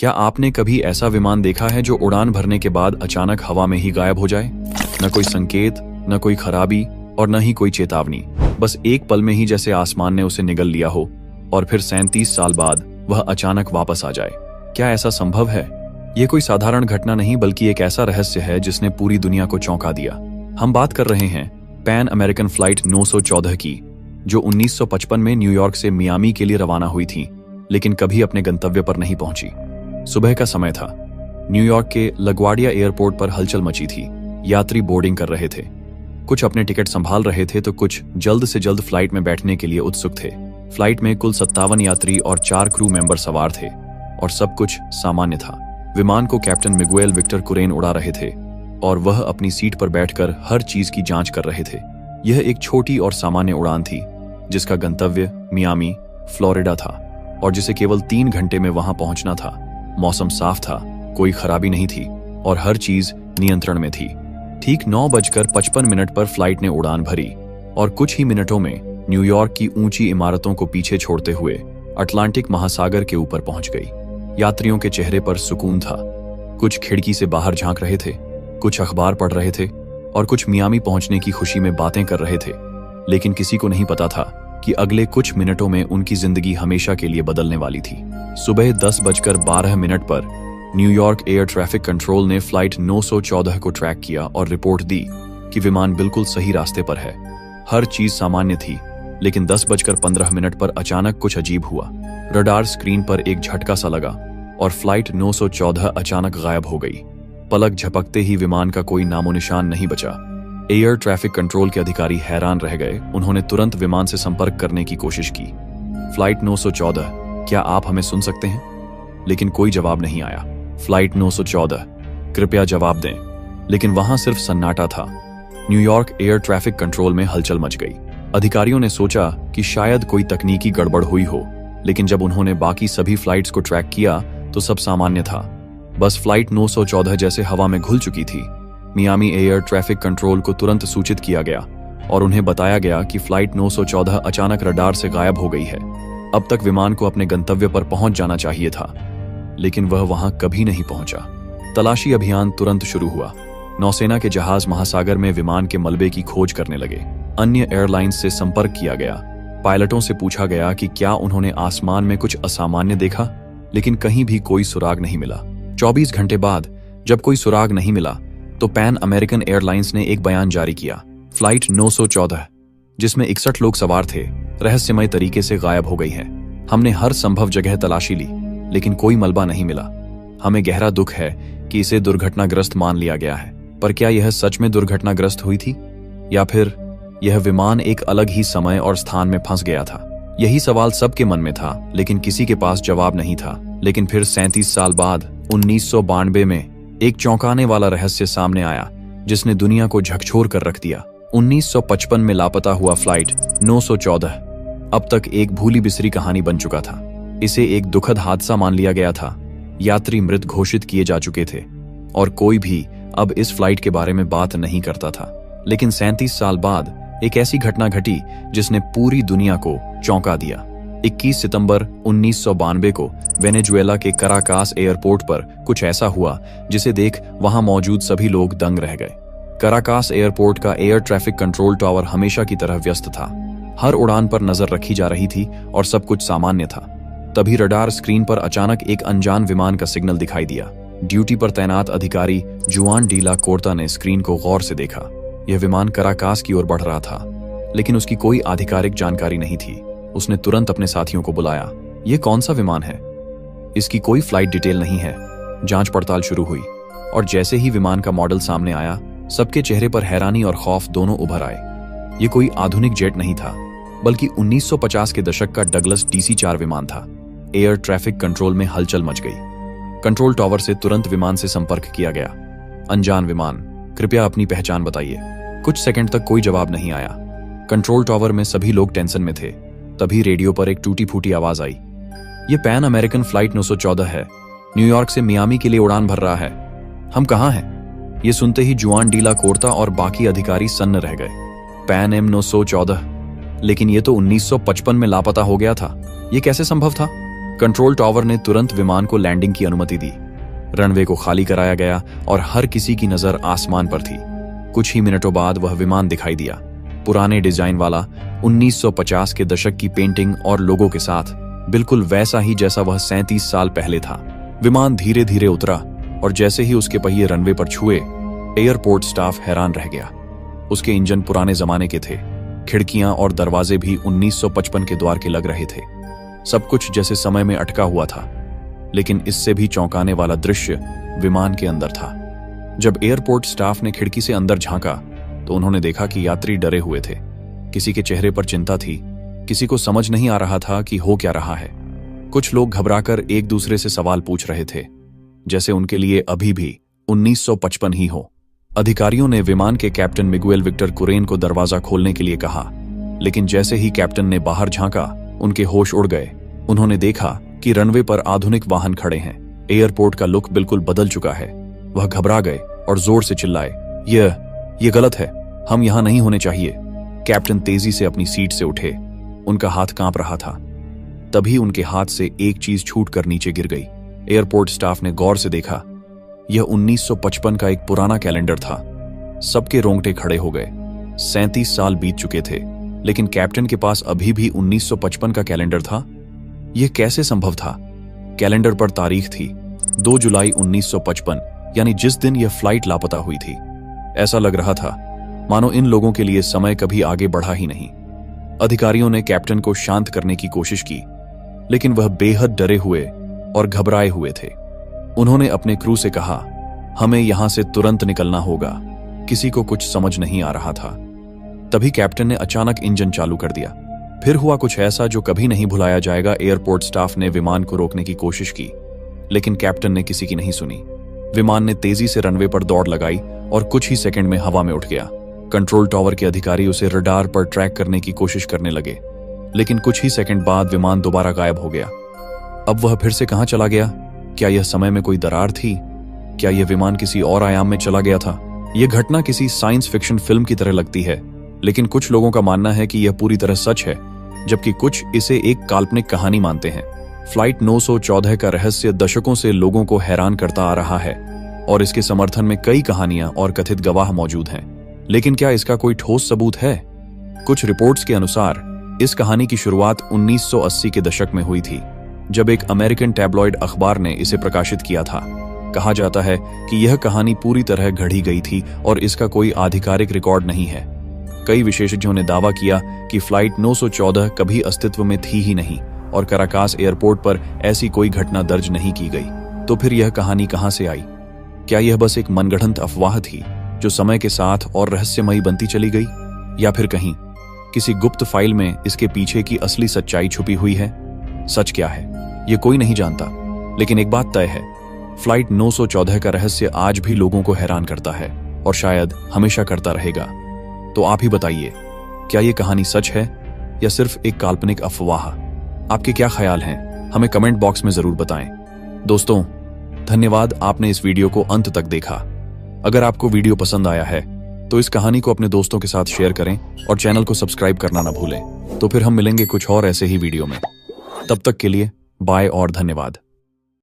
क्या आपने कभी ऐसा विमान देखा है जो उड़ान भरने के बाद अचानक हवा में ही गायब हो जाए? न कोई संकेत, न कोई खराबी और न ही कोई चेतावनी, बस एक पल में ही जैसे आसमान ने उसे निगल लिया हो और फिर 37 साल बाद वह अचानक वापस आ जाए। क्या ऐसा संभव है? ये कोई साधारण घटना नहीं बल्कि एक ऐसा रहस्य है जिसने पूरी दुनिया को चौंका दिया। हम बात कर रहे हैं पैन अमेरिकन फ्लाइट 914 की, जो 1955 में न्यूयॉर्क से मियामी के लिए रवाना हुई थी, लेकिन कभी अपने गंतव्य पर नहीं पहुंची। सुबह का समय था। न्यूयॉर्क के लगवाडिया एयरपोर्ट पर हलचल मची थी। यात्री बोर्डिंग कर रहे थे। कुछ अपने टिकट संभाल रहे थे तो कुछ जल्द से जल्द फ्लाइट में बैठने के लिए उत्सुक थे। फ्लाइट में कुल 57 यात्री और 4 क्रू मेंबर सवार थे और सब कुछ सामान्य था। विमान को कैप्टन मिगुएल विक्टर कुरेन उड़ा रहे थे और वह अपनी सीट पर बैठकर हर चीज की जांच कर रहे थे। यह एक छोटी और सामान्य उड़ान थी जिसका गंतव्य मियामी, फ्लोरिडा था और जिसे केवल 3 घंटे में वहां पहुंचना था। मौसम साफ था, कोई खराबी नहीं थी और हर चीज नियंत्रण में थी। ठीक 9:55 पर फ्लाइट ने उड़ान भरी और कुछ ही मिनटों में न्यूयॉर्क की ऊंची इमारतों को पीछे छोड़ते हुए अटलांटिक महासागर के ऊपर पहुंच गई। यात्रियों के चेहरे पर सुकून था। कुछ खिड़की से बाहर झांक रहे थे, कुछ अखबार पढ़ रहे थे और कुछ मियामी पहुंचने की खुशी में बातें कर रहे थे। लेकिन किसी को नहीं पता था कि अगले कुछ मिनटों में उनकी जिंदगी हमेशा के लिए बदलने वाली थी। सुबह 10:12 पर न्यूयॉर्क एयर ट्रैफिक कंट्रोल ने फ्लाइट 914 को ट्रैक किया और रिपोर्ट दी कि विमान बिल्कुल सही रास्ते पर है। हर चीज सामान्य थी, लेकिन 10:15 पर अचानक कुछ अजीब हुआ। रडार स्क्रीन पर एक झटका सा लगा और फ्लाइट 914 अचानक गायब हो गई। पलक झपकते ही विमान का कोई नामो निशान नहीं बचा। एयर ट्रैफिक कंट्रोल के अधिकारी हैरान रह गए। उन्होंने तुरंत विमान से संपर्क करने की कोशिश की। फ्लाइट 914, क्या आप हमें सुन सकते हैं? लेकिन कोई जवाब नहीं आया। फ्लाइट 914, कृपया जवाब दें। लेकिन वहां सिर्फ सन्नाटा था। न्यूयॉर्क एयर ट्रैफिक कंट्रोल में हलचल मच गई। अधिकारियों ने सोचा कि शायद कोई तकनीकी गड़बड़ हुई हो, लेकिन जब उन्होंने बाकी सभी फ्लाइट्स को ट्रैक किया तो सब सामान्य था। बस फ्लाइट 914 जैसे हवा में घुल चुकी थी। मियामी एयर ट्रैफिक कंट्रोल को तुरंत सूचित किया गया और उन्हें बताया गया कि फ्लाइट 914 अचानक रडार से गायब हो गई है। अब तक विमान को अपने गंतव्य पर पहुंच जाना चाहिए था, लेकिन वह वहां कभी नहीं पहुंचा। तलाशी अभियान तुरंत शुरू हुआ। नौसेना के जहाज महासागर में विमान के मलबे की खोज करने लगे। अन्य एयरलाइंस से संपर्क किया गया। पायलटों से पूछा गया कि क्या उन्होंने आसमान में कुछ असामान्य देखा, लेकिन कहीं भी कोई सुराग नहीं मिला। 24 घंटे बाद जब कोई सुराग नहीं मिला तो पैन अमेरिकन एयरलाइंस ने एक बयान जारी किया। फ्लाइट 914, जिसमें 61 लोग सवार थे, रहस्यमय तरीके से गायब हो गई है। हमने हर संभव जगह तलाशी ली, लेकिन कोई मलबा नहीं मिला। हमें गहरा दुख है कि इसे दुर्घटनाग्रस्त मान लिया गया है। पर क्या यह सच में दुर्घटनाग्रस्त हुई थी, या फिर यह विमान एक अलग ही समय और स्थान में फंस गया था? यही सवाल सबके मन में था, लेकिन किसी के पास जवाब नहीं था। लेकिन फिर 37 साल बाद 1992 में एक चौंकाने वाला रहस्य सामने आया जिसने दुनिया को झकझोर कर रख दिया। 1955 में लापता हुआ फ्लाइट 914 अब तक एक भूली बिसरी कहानी बन चुका था। इसे एक दुखद हादसा मान लिया गया था। यात्री मृत घोषित किए जा चुके थे और कोई भी अब इस फ्लाइट के बारे में बात नहीं करता था। लेकिन 37 साल बाद एक ऐसी घटना घटी जिसने पूरी दुनिया को चौंका दिया। 21 सितंबर 1992 को वेनेजुएला के कराकास एयरपोर्ट पर कुछ ऐसा हुआ जिसे देख वहां मौजूद सभी लोग दंग रह गए। कराकास एयरपोर्ट का एयर ट्रैफिक कंट्रोल टावर हमेशा की तरह व्यस्त था। हर उड़ान पर नजर रखी जा रही थी और सब कुछ सामान्य था। तभी रडार स्क्रीन पर अचानक एक अनजान विमान का सिग्नल दिखाई दिया। ड्यूटी पर तैनात अधिकारी जुआन डीला कोर्ता ने स्क्रीन को गौर से देखा। यह विमान कराकास की ओर बढ़ रहा था, लेकिन उसकी कोई आधिकारिक जानकारी नहीं थी। उसने तुरंत अपने साथियों को बुलाया। यह कौन सा विमान है? इसकी कोई फ्लाइट डिटेल नहीं है। जांच पड़ताल शुरू हुई और जैसे ही विमान का मॉडल सामने आया, सबके चेहरे पर हैरानी और खौफ दोनों उभर आए। यह कोई आधुनिक जेट नहीं था, बल्कि 1950 के दशक का डगलस DC-4 विमान था। एयर ट्रैफिक कंट्रोल में हलचल मच गई। कंट्रोल टावर से तुरंत विमान से संपर्क किया गया। अनजान विमान, कृपया अपनी पहचान बताइए। कुछ सेकंड तक कोई जवाब नहीं आया। कंट्रोल टावर में सभी लोग टेंशन में थे। तभी रेडियो पर एक टूटी फूटी आवाज आई। ये पैन अमेरिकन फ्लाइट 914 है, न्यूयॉर्क से मियामी के लिए उड़ान भर रहा है। हम कहाँ हैं? ये सुनते ही जुआन डीला कोर्ता और बाकी अधिकारी सन्न रह गए। पैन एम 914, लेकिन ये तो 1955 में लापता हो गया था। ये कैसे संभव था? कंट्रोल टावर ने तुरंत विमान को लैंडिंग की अनुमति दी। रनवे को खाली कराया गया और हर किसी की नजर आसमान पर थी। कुछ ही मिनटों बाद वह विमान दिखाई दिया, पुराने डिजाइन वाला, 1950 के दशक की पेंटिंग और लोगों के साथ, बिल्कुल वैसा ही जैसा वह 37 साल पहले था। विमान धीरे धीरे उतरा और जैसे ही उसके पहिए रनवे पर छुए, एयरपोर्ट स्टाफ हैरान रह गया। उसके इंजन पुराने जमाने के थे, खिड़कियां और दरवाजे भी 1955 के द्वार के लग रहे थे। सब कुछ जैसे समय में अटका हुआ था। लेकिन इससे भी चौंकाने वाला दृश्य विमान के अंदर था। जब एयरपोर्ट स्टाफ ने खिड़की से अंदर झांका तो उन्होंने देखा कि यात्री डरे हुए थे। किसी के चेहरे पर चिंता थी, किसी को समझ नहीं आ रहा था कि हो क्या रहा है। कुछ लोग घबराकर एक दूसरे से सवाल पूछ रहे थे, जैसे उनके लिए अभी भी 1955 ही हो। अधिकारियों ने विमान के कैप्टन मिगुएल विक्टर कुरेन को दरवाजा खोलने के लिए कहा, लेकिन जैसे ही कैप्टन ने बाहर झांका, उनके होश उड़ गए। उन्होंने देखा कि रनवे पर आधुनिक वाहन खड़े हैं। एयरपोर्ट का लुक बिल्कुल बदल चुका है। वह घबरा गए और जोर से चिल्लाए, ये गलत है, हम यहां नहीं होने चाहिए। कैप्टन तेजी से अपनी सीट से उठे, उनका हाथ कांप रहा था। तभी उनके हाथ से एक चीज छूटकर नीचे गिर गई। एयरपोर्ट स्टाफ ने गौर से देखा, यह 1955 का एक पुराना कैलेंडर था। सबके रोंगटे खड़े हो गए। 37 साल बीत चुके थे, लेकिन कैप्टन के पास अभी भी 1955 का कैलेंडर था। यह कैसे संभव था? कैलेंडर पर तारीख थी 2 जुलाई 1955, यानी जिस दिन यह फ्लाइट लापता हुई थी। ऐसा लग रहा था मानो इन लोगों के लिए समय कभी आगे बढ़ा ही नहीं। अधिकारियों ने कैप्टन को शांत करने की कोशिश की, लेकिन वह बेहद डरे हुए और घबराए हुए थे। उन्होंने अपने क्रू से कहा, हमें यहां से तुरंत निकलना होगा। किसी को कुछ समझ नहीं आ रहा था। तभी कैप्टन ने अचानक इंजन चालू कर दिया। फिर हुआ कुछ ऐसा जो कभी नहीं भुलाया जाएगा। एयरपोर्ट स्टाफ ने विमान को रोकने की कोशिश की, लेकिन कैप्टन ने किसी की नहीं सुनी। विमान ने तेजी से रनवे पर दौड़ लगाई और कुछ ही सेकंड में हवा में उठ गया। कंट्रोल टावर के अधिकारी उसे रडार पर ट्रैक करने की कोशिश करने लगे, लेकिन कुछ ही सेकंड बाद विमान दोबारा गायब हो गया। अब वह फिर से कहां चला गया? क्या यह समय में कोई दरार थी? क्या यह विमान किसी और आयाम में चला गया था? यह घटना किसी साइंस फिक्शन फिल्म की तरह लगती है, लेकिन कुछ लोगों का मानना है कि यह पूरी तरह सच है, जबकि कुछ इसे एक काल्पनिक कहानी मानते हैं। फ्लाइट 914 का रहस्य दशकों से लोगों को हैरान करता आ रहा है और इसके समर्थन में कई कहानियां और कथित गवाह मौजूद हैं। लेकिन क्या इसका कोई ठोस सबूत है? कुछ रिपोर्ट्स के अनुसार इस कहानी की शुरुआत 1980 के दशक में हुई थी, जब एक अमेरिकन टैब्लॉइड अखबार ने इसे प्रकाशित किया था। कहा जाता है कि यह कहानी पूरी तरह गढ़ी गई थी और इसका कोई आधिकारिक रिकॉर्ड नहीं है। कई विशेषज्ञों ने दावा किया कि फ्लाइट 914 कभी अस्तित्व में थी ही नहीं और कराकास एयरपोर्ट पर ऐसी कोई घटना दर्ज नहीं की गई। तो फिर यह कहानी कहां से आई? क्या यह बस एक मनगढ़ंत अफवाह थी जो समय के साथ और रहस्यमयी बनती चली गई, या फिर कहीं किसी गुप्त फाइल में इसके पीछे की असली सच्चाई छुपी हुई है? सच क्या है यह कोई नहीं जानता, लेकिन एक बात तय है, फ्लाइट 914 का रहस्य आज भी लोगों को हैरान करता है और शायद हमेशा करता रहेगा। तो आप ही बताइए, क्या यह कहानी सच है या सिर्फ एक काल्पनिक अफवाह? आपके क्या ख्याल हैं? हमें कमेंट बॉक्स में जरूर बताएं। दोस्तों, धन्यवाद, आपने इस वीडियो को अंत तक देखा। अगर आपको वीडियो पसंद आया है तो इस कहानी को अपने दोस्तों के साथ शेयर करें और चैनल को सब्सक्राइब करना ना भूलें। तो फिर हम मिलेंगे कुछ और ऐसे ही वीडियो में। तब तक के लिए बाय और धन्यवाद।